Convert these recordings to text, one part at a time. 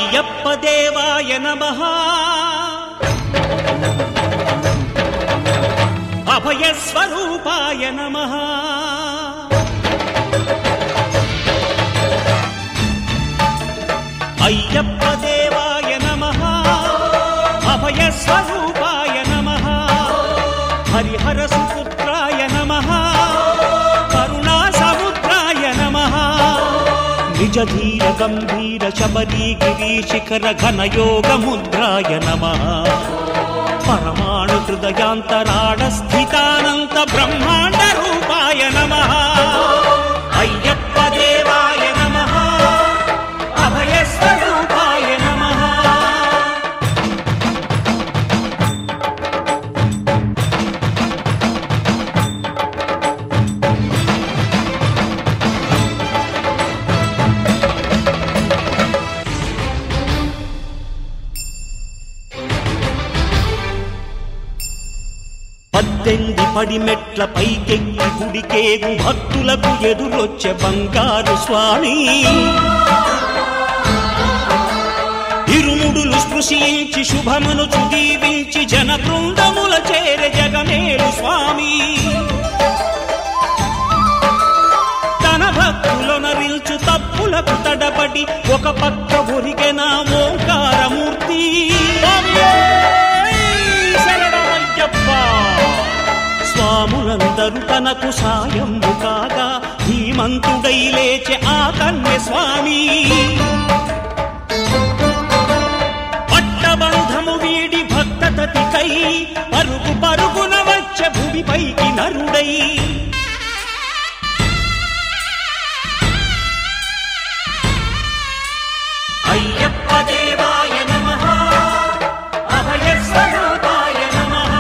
అయ్యప్ప దేవాయ నమః అభయ స్వరూపాయ నమః అయ్యప్ప దేవాయ నమః అభయ స్వరూపాయ నమః హరిహర సుపుత్రాయ నమః కరుణా సముద్రాయ నమః నిజ ధీర గంభీర శబరీ గిరి శిఖర ఘన యోగ ముద్రాయ నమః పరమాణు హృదయాంతరాళ స్థితానంత బ్రహ్మాండ రూపాయ నమః అయ్యప్ప దేవాయ నమః అభయ స్వరూపాయ నమః పద్దెంది పడిమెట్ల పైకెక్కి గుడికేగు భక్తులకు ఎదురొచ్చే బంగారు స్వామి ఇరుముడులు స్పృశించి శుభమును దీవించి జన బృందముల చేరే జగమేలు స్వామి తన భక్తులొనరిల్చు తప్పులకు తడబడి ఒక పక్క ఒరిగెన ఓంకారమూర్తి స్వాములందరూ తనకు సాయము కాగా ధీమంతుడై లేచే ఆ కన్య స్వామి పట్టబంధము వీడి భక్తతతికై పరుగు పరుగున వచ్చే భూమిపైకి నరుడై అయ్యప్ప దేవాయ నమః అభయ స్వరూపాయ నమః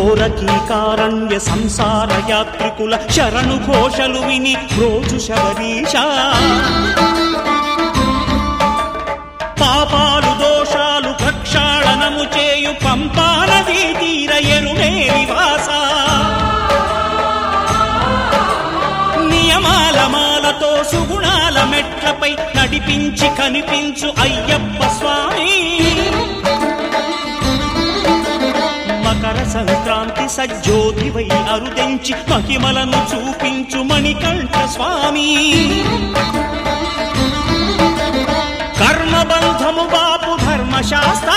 ఘోరకీకారణ్య సంసార యాత్రికుల శరణు ఘోషలు విని రోజు శబరీష పాపాలు దోషాలు ప్రక్షాళనము చేయు పంపా నదీ తీర ఎరుమే నివాస నియమాల మాలతో సుగుణాల మెట్లపై నడిపించి కనిపించు అయ్యప్ప స్వామి మకర సంక్రాంతి సజ్జోతివై అరుదెంచి మహిమలను చూపించు మణికంఠ స్వామి కర్మబంధము బాపు ధర్మశాస్త్ర